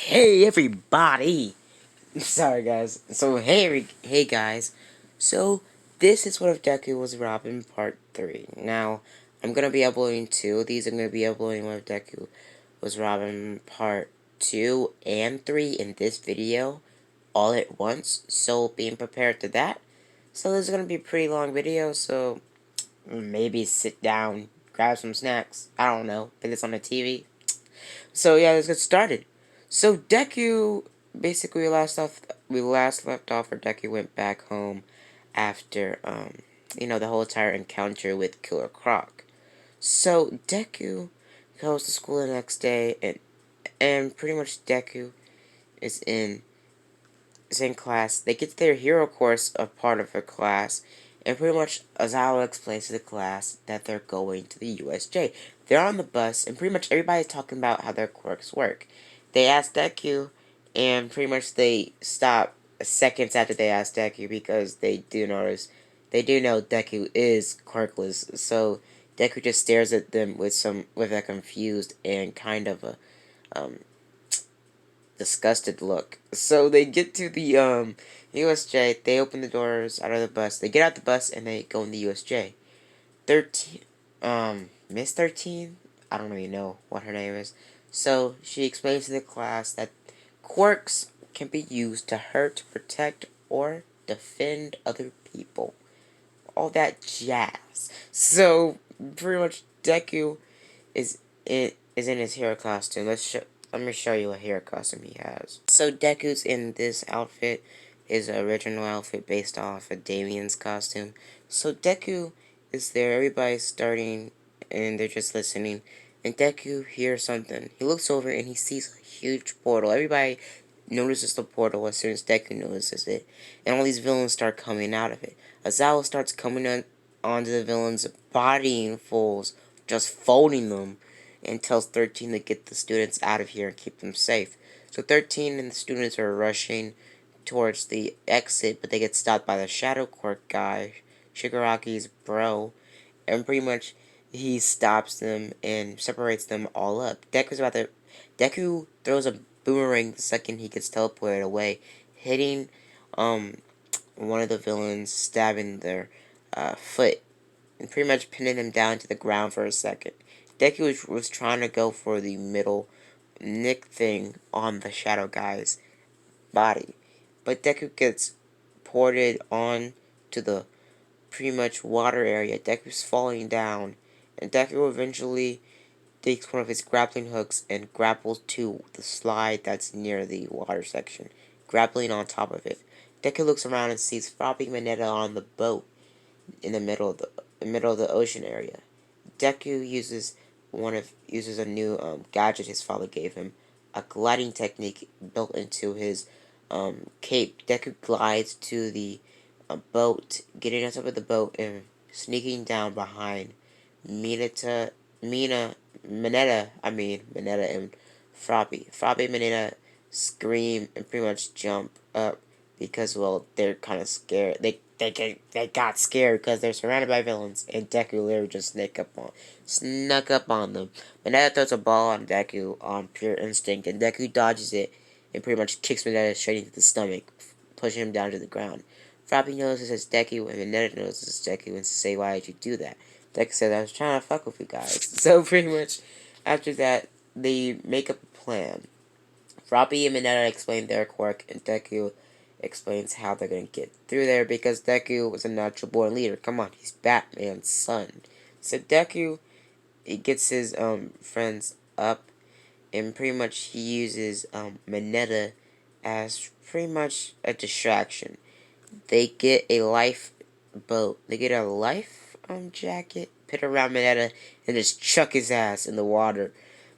Hey everybody! Sorry guys. So hey guys. So this is what if Deku was Robin Part 3. Now I'm gonna be uploading two of these. I'm gonna be uploading what if Deku was Robin Part 2 and 3 in this video all at once. So being prepared to that. So this is gonna be a pretty long video, so maybe sit down, grab some snacks. I don't know. Put this on the TV. So yeah, let's get started. So Deku, basically we last left off where Deku went back home after the whole entire encounter with Killer Croc. So Deku goes to school the next day, and pretty much Deku is in class. They get to their hero course, a part of her class, and pretty much Azawa explains to the class that they're going to the USJ. They're on the bus, and pretty much everybody's talking about how their quirks work. They ask Deku, and pretty much they stop seconds after they ask Deku because they do know Deku is quirkless. So Deku just stares at them with a confused and kind of a um, disgusted look. So they get to the USJ, they open the doors out of the bus, they get out the bus and they go in the USJ. 13 Miss 13? I don't really know what her name is. So she explains to the class that quirks can be used to hurt, protect, or defend other people. All that jazz. So pretty much Deku is in his hero costume. Let me show you a hero costume he has. So Deku's in this outfit, his original outfit based off of Damien's costume. So Deku is there, everybody's starting and they're just listening. And Deku hears something. He looks over and he sees a huge portal. Everybody notices the portal as soon as Deku notices it. And all these villains start coming out of it. Azawa starts coming onto the villains, bodying fools, just folding them, and tells 13 to get the students out of here and keep them safe. So 13 and the students are rushing towards the exit, but they get stopped by the Shadow Quirk guy, Shigaraki's bro, and pretty much he stops them and separates them all up. Deku throws a boomerang the second he gets teleported away, hitting one of the villains, stabbing their foot, and pretty much pinning him down to the ground for a second. Deku was trying to go for the middle nick thing on the Shadow Guy's body, but Deku gets ported on to the pretty much water area. Deku's falling down, and Deku eventually takes one of his grappling hooks and grapples to the slide that's near the water section, grappling on top of it. Deku looks around and sees Floppy Mineta on the boat in the middle of the ocean area. Deku uses a new gadget his father gave him, a gliding technique built into his cape. Deku glides to the boat, getting on top of the boat and sneaking down behind Mineta, Mineta and Froppy. Froppy and Mineta scream and pretty much jump up because, well, they're kind of scared. They got scared because they're surrounded by villains, and Deku literally just snuck up on them. Mineta throws a ball on Deku on pure instinct, and Deku dodges it and pretty much kicks Mineta straight into the stomach, pushing him down to the ground. Froppy notices it's Deku, and Mineta notices it's Deku, and says, "Why did you do that?" Deku said, "I was trying to fuck with you guys." So pretty much, after that, they make up a plan. Froppy and Mineta explain their quirk, and Deku explains how they're going to get through there because Deku was a natural born leader. Come on, he's Batman's son. So Deku, he gets his friends up, and pretty much he uses Mineta as pretty much a distraction. They get a lifeboat. They get a life jacket, put around Mineta, and just chuck his ass in the water.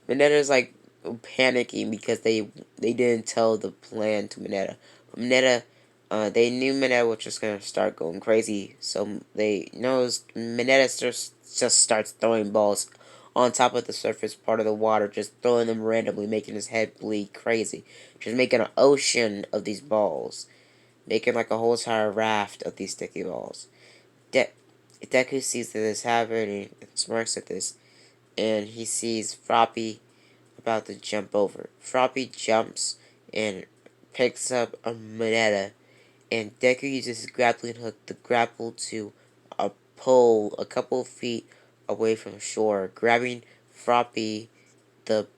Mineta's like panicking because they didn't tell the plan to Mineta. Mineta, they knew Mineta was just gonna start going crazy, so they knows Mineta just starts throwing balls on top of the surface part of the water, just throwing them randomly, making his head bleed crazy. Just making an ocean of these balls, making like a whole entire raft of these sticky balls. Deku sees that this happening and smirks at this, and he sees Froppy about to jump over. Froppy jumps and picks up a moneta, and Deku uses his grappling hook to grapple to a pole a couple of feet away from shore, grabbing Froppy, the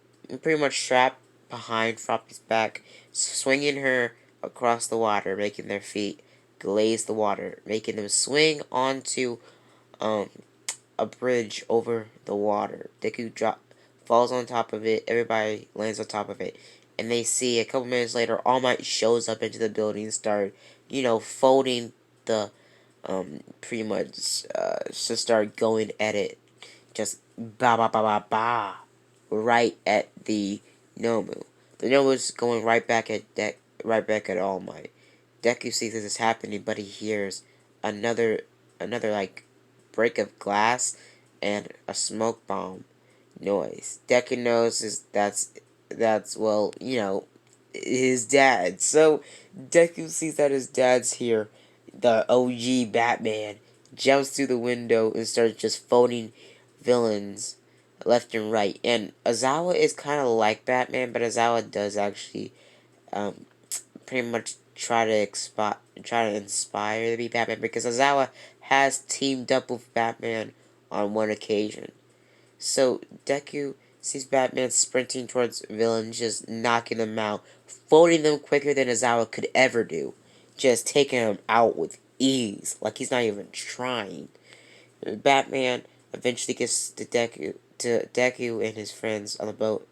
pretty much strapped behind Froppy's back, swinging her across the water, making their feet glaze the water, making them swing onto um a bridge over the water. Falls on top of it. Everybody lands on top of it, and they see a couple minutes later, All Might shows up into the building and start, folding the pretty much to start going at it, just ba ba ba ba ba, right at the Nomu. The Nomu's going right back at All Might. Deku sees this is happening, but he hears another like break of glass and a smoke bomb noise. Deku knows that's well, his dad. So Deku sees that his dad's here. The OG Batman jumps through the window and starts just folding villains left and right. And Azawa is kind of like Batman, but Azawa does actually um, pretty much try to inspire to be Batman, because Azawa has teamed up with Batman on one occasion. So Deku sees Batman sprinting towards villains, just knocking them out, folding them quicker than Azawa could ever do, just taking them out with ease, like he's not even trying. Batman eventually gets to Deku and his friends on the boat.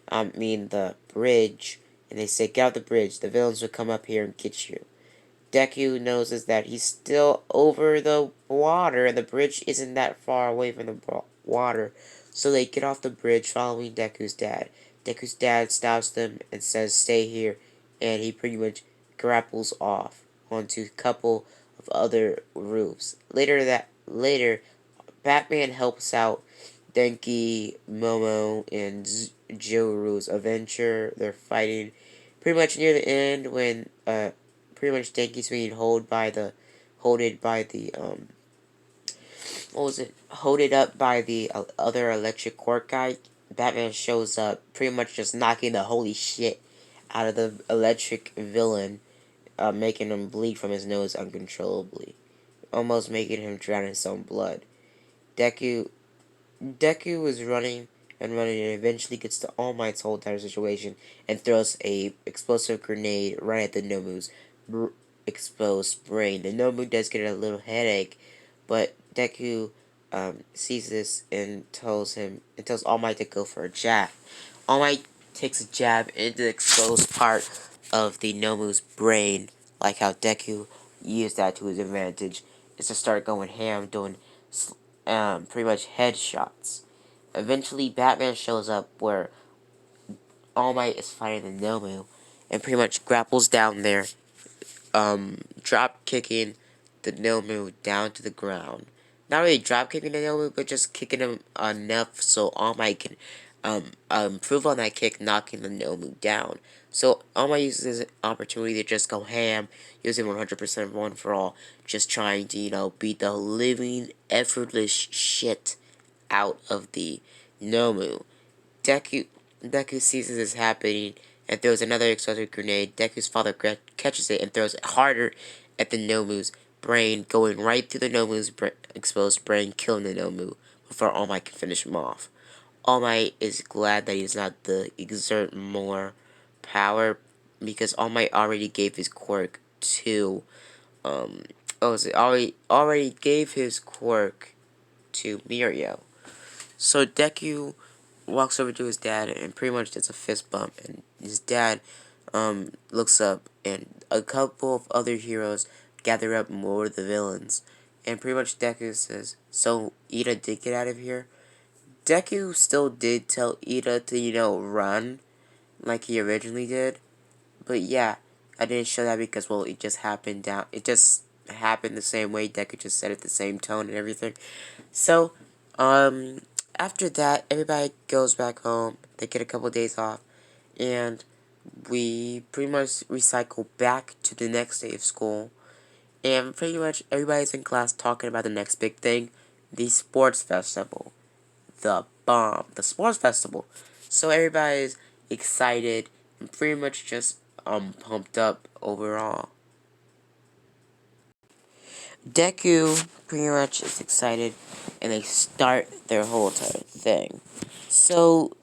I mean the bridge, and they say, "Get out the bridge. The villains will come up here and get you." Deku knows is that he's still over the water, and the bridge isn't that far away from the water. So they get off the bridge following Deku's dad. Deku's dad stops them and says, "Stay here," and he pretty much grapples off onto a couple of other roofs. Later, Batman helps out Denki, Momo, and Joru's adventure. They're fighting pretty much near the end when pretty much Denki's being holded by the what was it? Holded up by the other electric court guy. Batman shows up, pretty much just knocking the holy shit out of the electric villain, making him bleed from his nose uncontrollably, almost making him drown in his own blood. Deku Deku is running and running and eventually gets to All Might's whole entire situation and throws a explosive grenade right at the Nomu's exposed brain. The Nomu does get a little headache, but Deku sees this and tells All Might to go for a jab. All Might takes a jab into the exposed part of the Nomu's brain, like how Deku used that to his advantage, is to start going ham, doing pretty much headshots. Eventually, Batman shows up where All Might is fighting the Nomu, and pretty much grapples down there, drop kicking the Nomu down to the ground. Not really drop kicking the Nomu, but just kicking him enough so All Might can improve on that kick, knocking the Nomu down. So All Might uses this opportunity to just go ham, using 100% one for all, just trying to, beat the living, effortless shit out of the Nomu. Deku, Deku sees this happening and throws another explosive grenade. Deku's father catches it and throws it harder at the Nomu's brain, going right through the Nomu's exposed brain, killing the Nomu before All Might can finish him off. All Might is glad that he does not exert more power, because All Might already gave his quirk to already gave his quirk to Mirio. So Deku walks over to his dad and pretty much does a fist bump, and his dad looks up, and a couple of other heroes gather up more of the villains, and pretty much Deku says, "So Ida did get out of here?" Deku still did tell Ida to, run like he originally did, but yeah, I didn't show that because, well, it just happened the same way. Deku just said it the same tone and everything. So, after that, everybody goes back home. They get a couple days off, and we pretty much recycle back to the next day of school. And pretty much everybody's in class talking about the next big thing, the sports festival. The bomb. The sports festival. So everybody's excited and pretty much just pumped up overall. Deku pretty much is excited, and they start their whole entire thing. So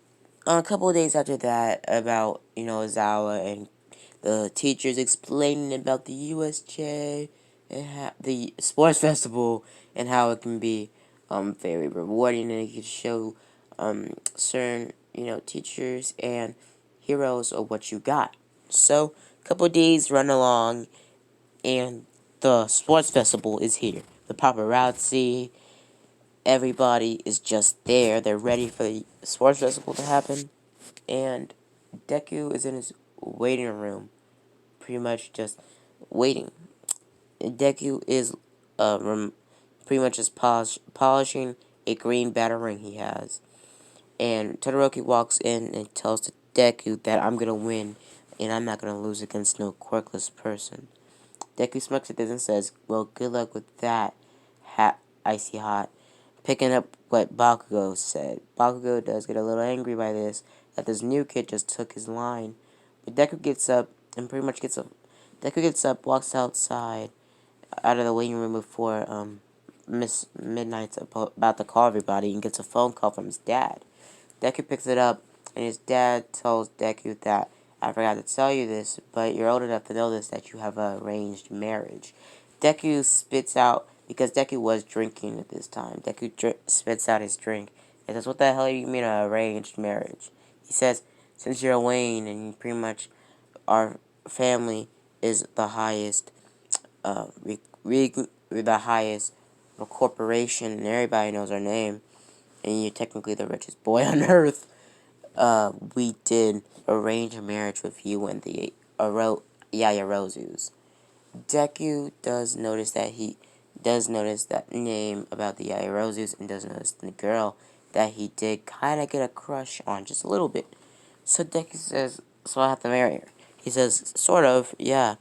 a couple of days after that, about Zawa and the teachers explaining about the USJ and the sports festival and how it can be very rewarding, and it can show certain teachers and heroes of what you got. So a couple of days run along, and the sports festival is here. The paparazzi, everybody is just there. They're ready for the sports festival to happen, and Deku is in his waiting room, pretty much just waiting. Deku is pretty much just polishing a green batarang he has. And Todoroki walks in and tells Deku that I'm gonna win, and I'm not gonna lose against no quirkless person. Deku smirks at this and says, well, good luck with that, Icy Hot. Picking up what Bakugo said. Bakugo does get a little angry by this, that this new kid just took his line. But Deku gets up and pretty much gets up. Deku gets up, walks outside, out of the waiting room before Miss Midnight's about to call everybody, and gets a phone call from his dad. Deku picks it up, and his dad tells Deku that, I forgot to tell you this, but you're old enough to know this, that you have an arranged marriage. Deku spits out, because Deku was drinking at this time. Deku spits out his drink and says, what the hell do you mean an arranged marriage? He says, since you're Wayne and you pretty much, our family is the highest, we're the highest corporation, and everybody knows our name, and you're technically the richest boy on earth. We did arrange a marriage with you and the Yayarozus. Deku does notice that name about the Yayarozus, and does notice the girl that he did kind of get a crush on, just a little bit. So Deku says, so I have to marry her. He says, sort of, yeah.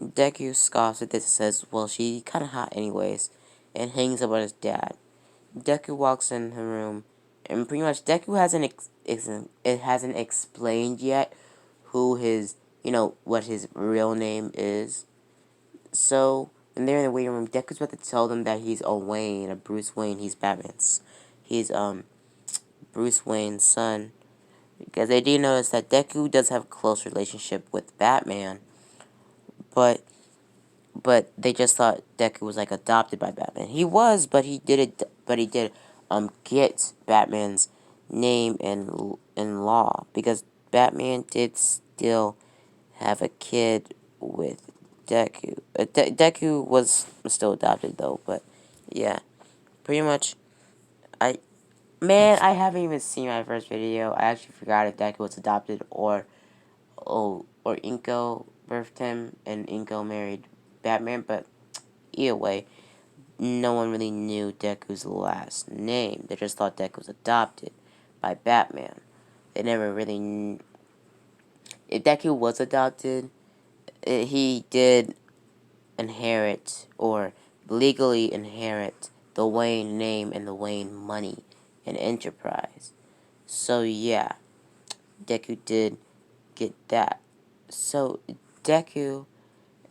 Deku scoffs at this and says, well, she kind of hot anyways, and hangs up on his dad. Deku walks in the room, and pretty much Deku hasn't explained yet who his, what his real name is. So, when they're in the waiting room, Deku's about to tell them that he's a Bruce Wayne, he's Batman's. He's, Bruce Wayne's son. Because they do notice that Deku does have a close relationship with Batman, but they just thought Deku was like adopted by Batman. He was, but he did get Batman's name in law, because Batman did still have a kid with Deku. Deku was still adopted though, but yeah, pretty much. I haven't even seen my first video. I actually forgot if Deku was adopted or Inko birthed him and Inko married Batman, but either way, no one really knew Deku's last name. They just thought Deku was adopted by Batman. They never really knew. If Deku was adopted, he did inherit, or legally inherit, the Wayne name and the Wayne money and enterprise. So yeah, Deku did get that. So Deku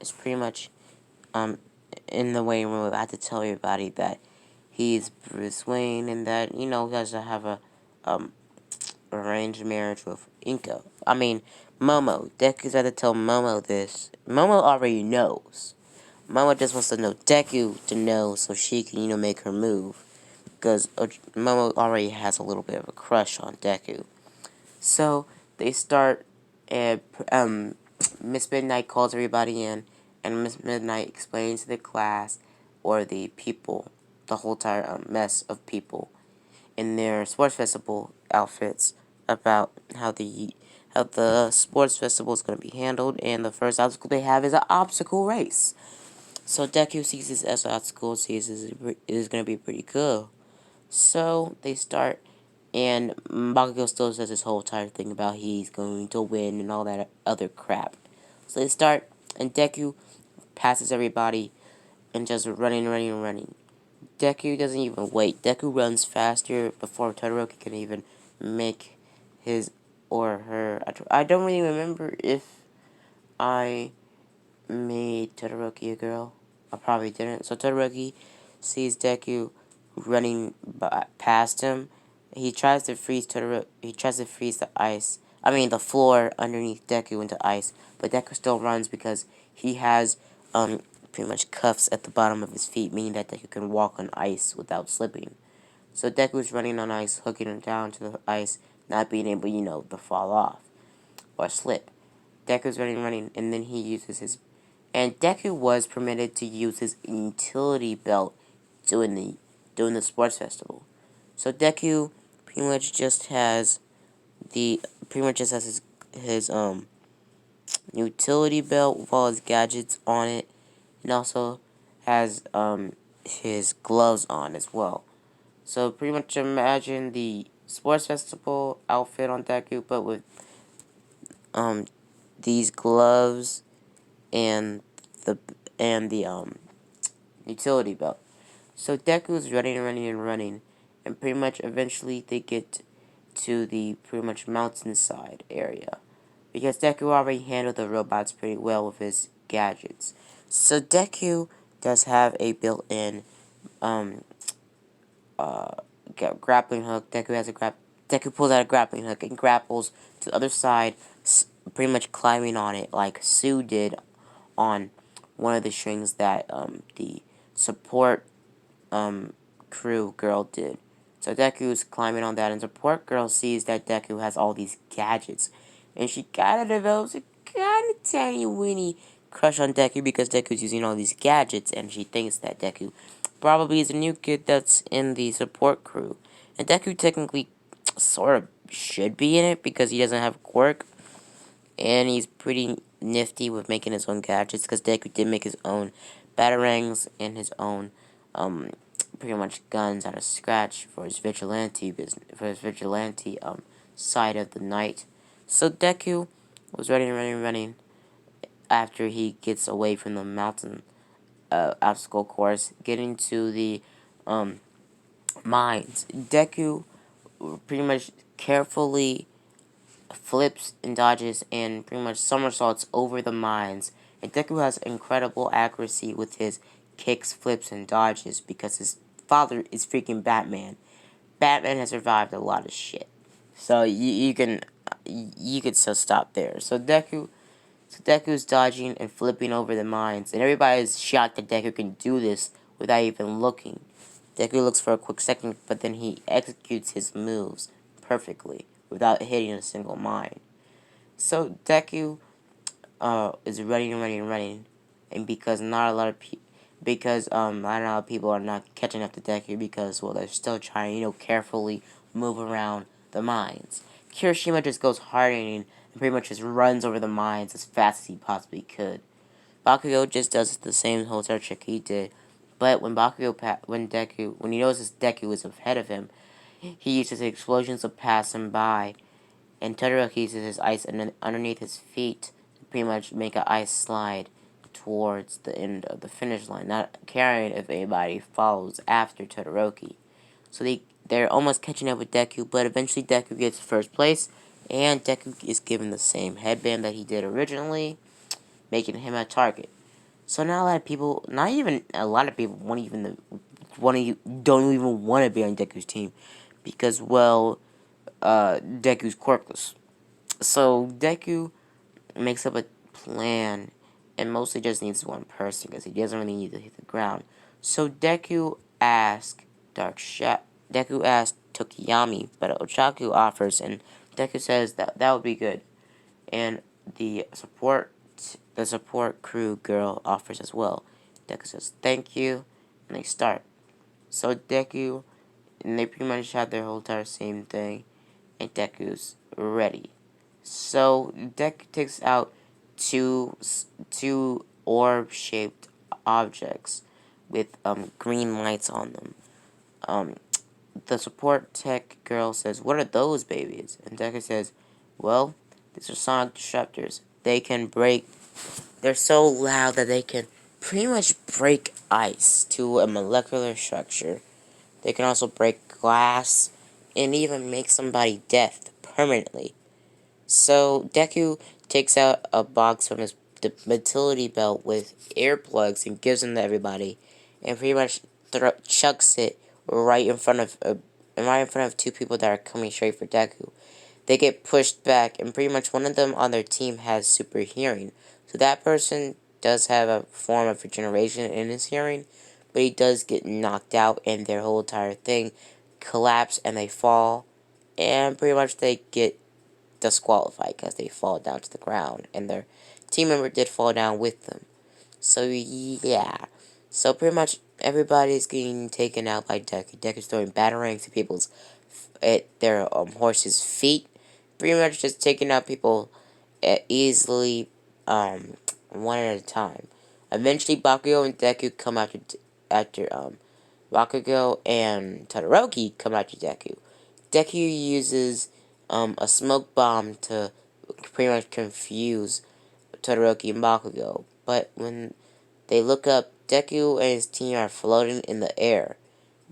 is pretty much in the waiting room. I had to tell everybody that he's Bruce Wayne, and that he has to have a arranged marriage with Inko. I mean, Momo. Deku's had to tell Momo this. Momo already knows. Momo just wants to know Deku to know, so she can make her move, because Momo already has a little bit of a crush on Deku. So they start, and Miss Midnight calls everybody in, and Miss Midnight explains to the class, or the people, the whole entire mess of people in their sports festival outfits, about how the sports festival is going to be handled, and the first obstacle they have is an obstacle race. So Deku sees this as an obstacle, sees it is going to be pretty cool. So they start, and Bakugo still says this whole entire thing about he's going to win and all that other crap. So they start, and Deku passes everybody, and just running. Deku doesn't even wait. Deku runs faster before Todoroki can even make his or her. I don't really remember if I made Todoroki a girl. I probably didn't. So Todoroki sees Deku running past him. He tries to freeze Todoroki. He tries to freeze the ice. I mean the floor underneath Deku into ice, but Deku still runs because he has pretty much cuffs at the bottom of his feet, meaning that Deku can walk on ice without slipping. So Deku is running on ice, hooking him down to the ice, not being able, to fall off or slip. Deku's running, and then he uses his... And Deku was permitted to use his utility belt during the sports festival. So Deku pretty much just has his utility belt with all his gadgets on it, and also has his gloves on as well. So pretty much imagine the sports festival outfit on Deku, but with these gloves and the utility belt. So Deku's running, and pretty much eventually they get to the pretty much mountainside area. Because Deku already handled the robots pretty well with his gadgets. So Deku does have a built-in grappling hook. Deku pulls out a grappling hook and grapples to the other side, pretty much climbing on it like Sue did on one of the strings that the support crew girl did. So Deku is climbing on that, and support girl sees that Deku has all these gadgets, and she kind of develops a kind of tiny weeny crush on Deku because Deku's using all these gadgets, and she thinks that Deku probably is a new kid that's in the support crew. And Deku technically sort of should be in it because he doesn't have quirk, and he's pretty nifty with making his own gadgets because Deku did make his own batarangs and his own pretty much guns out of scratch for his vigilante side of the night. So Deku was running after he gets away from the mountain obstacle course, getting to the mines. Deku pretty much carefully flips and dodges and pretty much somersaults over the mines. And Deku has incredible accuracy with his kicks, flips, and dodges because his father is freaking Batman. Batman has survived a lot of shit. So you could still stop there. So Deku's dodging and flipping over the mines, and everybody's shocked that Deku can do this without even looking. Deku looks for a quick second, but then he executes his moves perfectly without hitting a single mine. So Deku is running, and because not a lot of not a lot of people are not catching up to Deku because they're still trying carefully move around the mines. Kirishima just goes hardening and pretty much just runs over the mines as fast as he possibly could. Bakugo just does the same hotel trick he did, but when he notices Deku is ahead of him, he uses explosions to pass him by, and Todoroki uses his ice underneath his feet to pretty much make an ice slide towards the end of the finish line, not caring if anybody follows after Todoroki. So they're almost catching up with Deku, but eventually Deku gets first place, and Deku is given the same headband that he did originally, making him a target. So now a lot of people, not even a lot of people, don't even want to be on Deku's team because Deku's quirkless. So Deku makes up a plan and mostly just needs one person because he doesn't really need to hit the ground. So Deku asks Tokiyami, but Ochaku offers, and Deku says that would be good. And the support crew girl offers as well. Deku says thank you, and they start. So Deku, and they pretty much have their whole entire same thing, and Deku's ready. So Deku takes out two orb-shaped objects with green lights on them. The support tech girl says, "What are those babies?" And Deku says, "Well, these are sonic disruptors. They're so loud that they can pretty much break ice to a molecular structure. They can also break glass and even make somebody deaf permanently. So Deku takes out a box from his utility belt with earplugs and gives them to everybody, and pretty much chucks it right in front of two people that are coming straight for Deku. They get pushed back, and pretty much one of them on their team has super hearing. So that person does have a form of regeneration in his hearing, but he does get knocked out, and their whole entire thing collapse, and they fall, and pretty much they get disqualified because they fall down to the ground, and their team member did fall down with them. So yeah, so pretty much everybody's getting taken out by Deku. Deku's throwing batarangs at people's at their horses' feet, pretty much just taking out people easily, one at a time. Eventually, Bakugo and Deku come after Bakugo and Todoroki come after Deku. Deku uses a smoke bomb to pretty much confuse Todoroki and Bakugo, but when they look up, Deku and his team are floating in the air.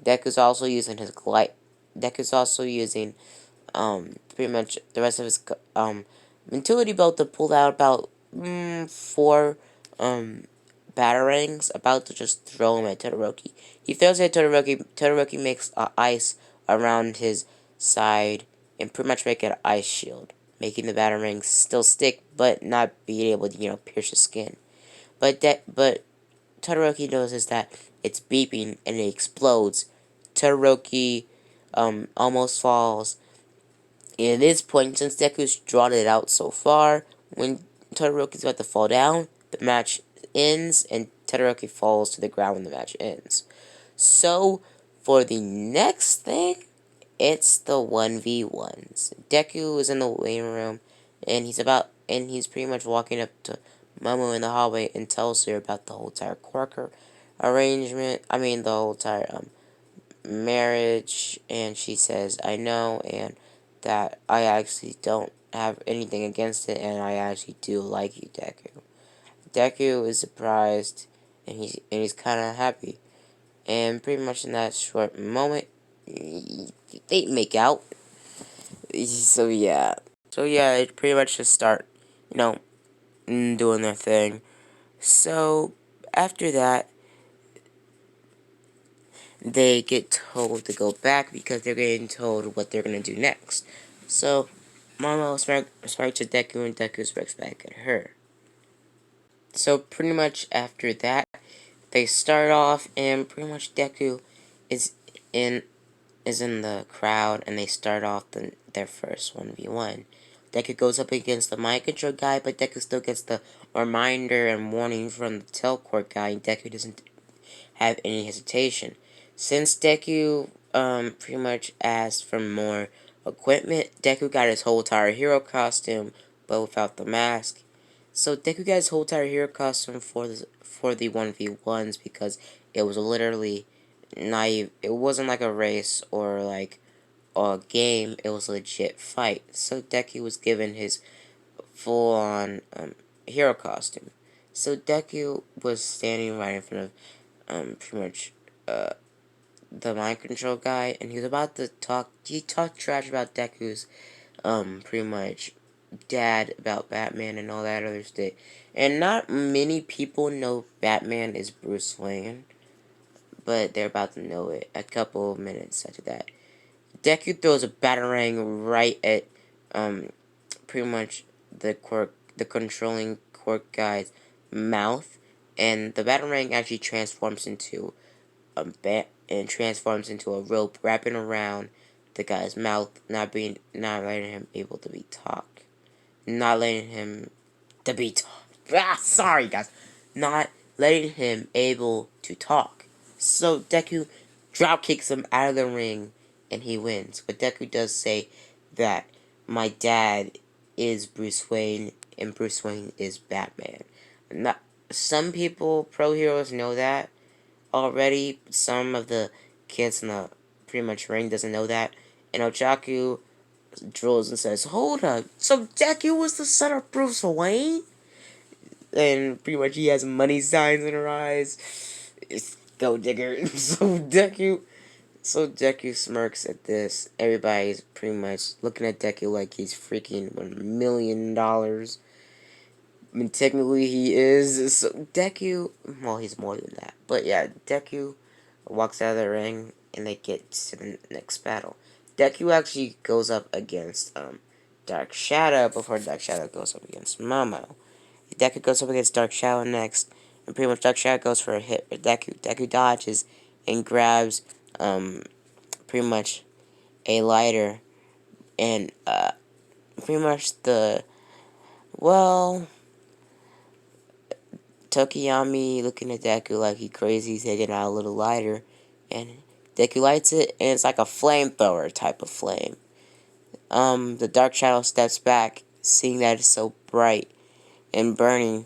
Deku's also using his glide. Deku's also using pretty much the rest of his utility belt to pull out about four batarangs, about to just throw him at Todoroki. He throws it at Todoroki. Todoroki makes ice around his side and pretty much make an ice shield, making the batarangs still stick but not being able to pierce his skin. But Todoroki notices that it's beeping and it explodes. Todoroki almost falls. And at this point, since Deku's drawn it out so far, when Todoroki's about to fall down, the match ends and Todoroki falls to the ground when the match ends. So, for the next thing, it's the 1v1s. Deku is in the waiting room, and he's pretty much walking up to Momo in the hallway and tells her about the whole entire Quirker arrangement. I mean, the whole entire marriage, and she says, I know, and that I actually don't have anything against it, and I actually do like you, Deku. Deku is surprised, and he's kind of happy. And pretty much in that short moment, they make out. So yeah. So yeah, they pretty much just start, you know, doing their thing. So after that, they get told to go back because they're getting told what they're gonna do next. So Momo sparks to Deku and Deku sparks back at her. So pretty much after that, they start off and pretty much Deku is in is in the crowd, and they start off their first 1v1. Deku goes up against the mind control guy, but Deku still gets the reminder and warning from the teleport guy, and Deku doesn't have any hesitation. Since Deku pretty much asked for more equipment, Deku got his whole entire hero costume, but without the mask. So Deku got his whole entire hero costume for the 1v1s because it was literally naive. It wasn't like a race or like a game. It was a legit fight. So Deku was given his full-on hero costume. So Deku was standing right in front of pretty much the mind control guy, and he was about to talk. He talked trash about Deku's pretty much dad about Batman and all that other stuff. And not many people know Batman is Bruce Wayne, but they're about to know it a couple of minutes after that. Deku throws a batarang right at pretty much the controlling quirk guy's mouth, and the batarang actually transforms into a bat and transforms into a rope wrapping around the guy's mouth, not letting him able to be talk, not letting him to be sorry guys, not letting him able to talk. So Deku drop kicks him out of the ring, and he wins. But Deku does say that my dad is Bruce Wayne, and Bruce Wayne is Batman. Not, some people, pro heroes, know that already. Some of the kids in the pretty much ring doesn't know that. And Ochaku drills and says, "Hold up, so Deku was the son of Bruce Wayne?" And pretty much he has money signs in her eyes. It's go digger. So Deku So Deku smirks at this. Everybody's pretty much looking at Deku like he's freaking $1 million. I mean, technically he is. So Deku, well, he's more than that. But yeah, Deku walks out of the ring, and they get to the next battle. Deku actually goes up against Dark Shadow before Dark Shadow goes up against Momo. Deku goes up against Dark Shadow next, and pretty much Dark Shadow goes for a hit with Deku. Deku dodges and grabs pretty much a lighter, and pretty much well, Tokiyami looking at Deku like he crazy, he's taking out a little lighter, and Deku lights it, and it's like a flamethrower type of flame. The Dark Shadow steps back, seeing that it's so bright and burning.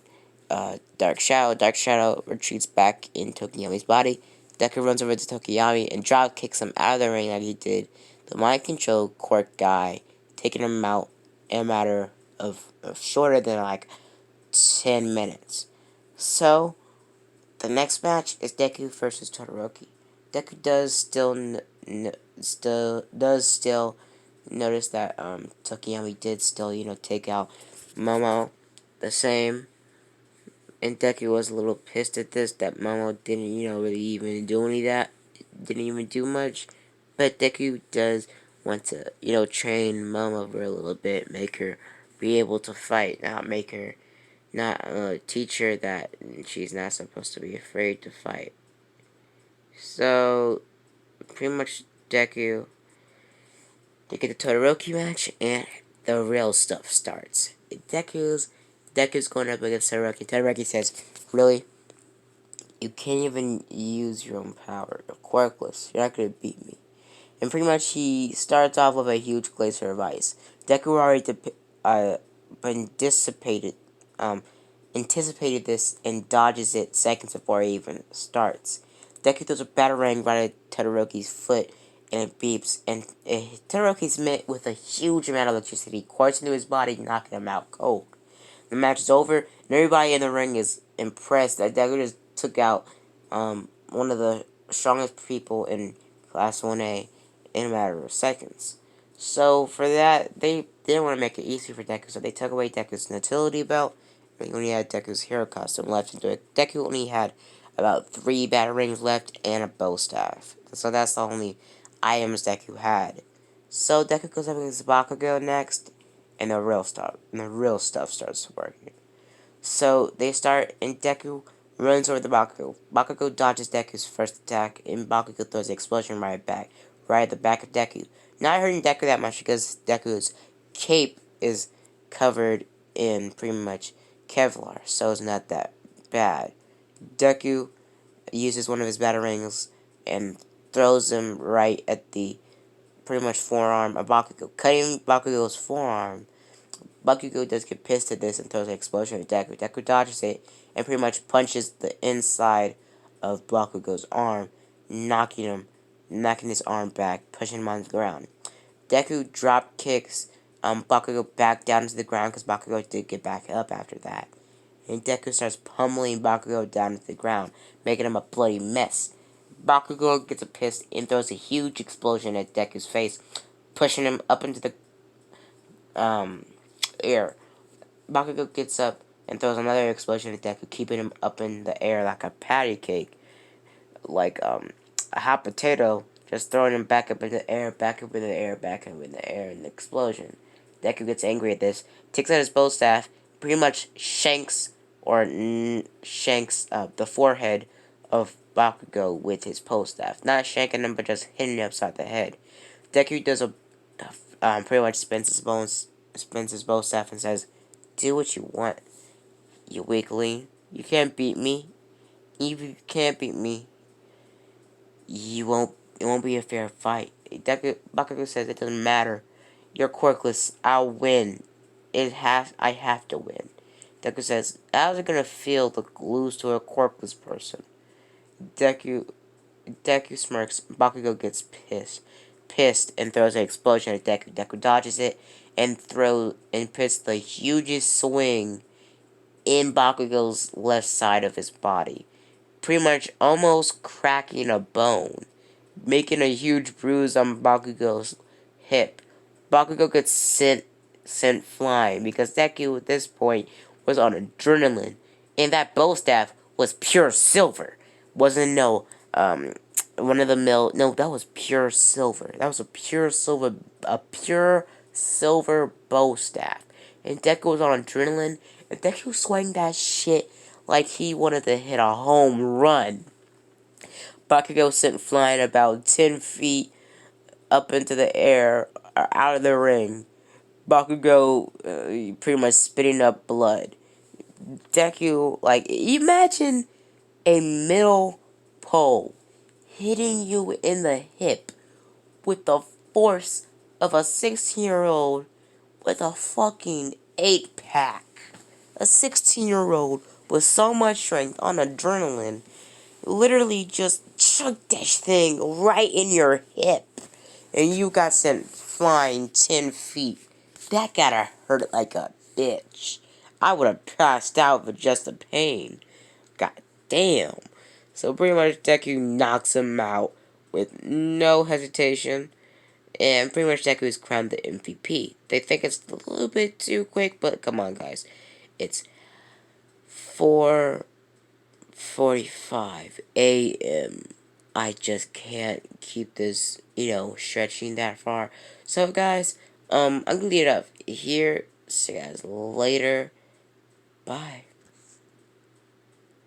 Dark Shadow retreats back in Tokiyami's body. Deku runs over to Tokiyami and drop kicks him out of the ring like he did the mind control quirk guy, taking him out in a matter of shorter than like 10 minutes. So, the next match is Deku versus Todoroki. Deku does still notice that Tokiyami did still take out Momo the same, and Deku was a little pissed at this that Momo didn't really even do any of that, didn't even do much, but Deku does want to train Momo for a little bit, make her be able to fight, not teach her that she's not supposed to be afraid to fight. So, pretty much they get the Todoroki match, and the real stuff starts. Deku's going up against Todoroki. Todoroki says, "Really? You can't even use your own power. You're quirkless. You're not gonna beat me." And pretty much he starts off with a huge glacier of ice. Deku already been um, anticipated this and dodges it seconds before it even starts. Deku throws a batarang right at Todoroki's foot, and it beeps, and Todoroki's met with a huge amount of electricity, coursing through his body, knocking him out cold. The match is over, and everybody in the ring is impressed that Deku just took out one of the strongest people in Class 1A in a matter of seconds. So for that, they didn't want to make it easy for Deku, so they took away Deku's utility belt. They only had Deku's hero costume left into it. Deku only had about 3 batarangs left and a bow staff. So that's the only items Deku had. So Deku goes up against Bakugo next, and the real stuff starts working. So they start, and Deku runs over the Bakugo. Bakugo dodges Deku's first attack, and Bakugo throws the explosion right at the back of Deku. Not hurting Deku that much because Deku's cape is covered in pretty much Kevlar, so it's not that bad. Deku uses one of his batarangs and throws him right at the pretty much forearm of Bakugo, cutting Bakugo's forearm. Bakugo does get pissed at this and throws an explosion at Deku. Deku dodges it and pretty much punches the inside of Bakugo's arm, knocking his arm back, pushing him on the ground. Deku drop kicks Bakugo back down to the ground because Bakugo did get back up after that. And Deku starts pummeling Bakugo down to the ground, making him a bloody mess. Bakugo gets pissed and throws a huge explosion at Deku's face, pushing him up into the air. Bakugo gets up and throws another explosion at Deku, keeping him up in the air like a patty cake, like a hot potato, just throwing him back up in the air, back up in the air, back up in the air in the explosion. Deku gets angry at this, takes out his bow staff, pretty much shanks the forehead of Bakugo with his bow staff. Not shanking him, but just hitting him upside the head. Deku does pretty much spins his bow staff and says, "Do what you want, you weakling. You can't beat me. If you can't beat me, it won't be a fair fight." Bakugo says it doesn't matter. You're quirkless. I'll win. I have to win. Deku says, "How's it gonna feel to lose to a quirkless person?" Deku Deku smirks. Bakugo gets pissed and throws an explosion at Deku. Deku dodges it and puts the hugest swing in Bakugo's left side of his body, pretty much almost cracking a bone. making a huge bruise on Bakugo's hip. Bakugo gets sent flying because Deku at this point was on adrenaline, and that bow staff was pure silver. Wasn't no one of the mill. No, that was pure silver. That was a pure silver bow staff. And Deku was on adrenaline, and Deku swung that shit like he wanted to hit a home run. Bakugo sent flying about 10 feet up into the air, out of the ring. Bakugo pretty much spitting up blood. Deku, like, imagine a middle pole hitting you in the hip with the force of a 16-year-old with a fucking 8-pack. A 16-year-old with so much strength on adrenaline literally just chucked that thing right in your hip. And you got sent flying 10 feet. That gotta hurt like a bitch. I would have passed out with just the pain. God damn. So pretty much Deku knocks him out with no hesitation. And pretty much Deku is crowned the MVP. They think it's a little bit too quick, but come on guys. It's 4:45 a.m. I just can't keep this, stretching that far. So guys, I'm gonna leave it up here. See you guys later. Bye.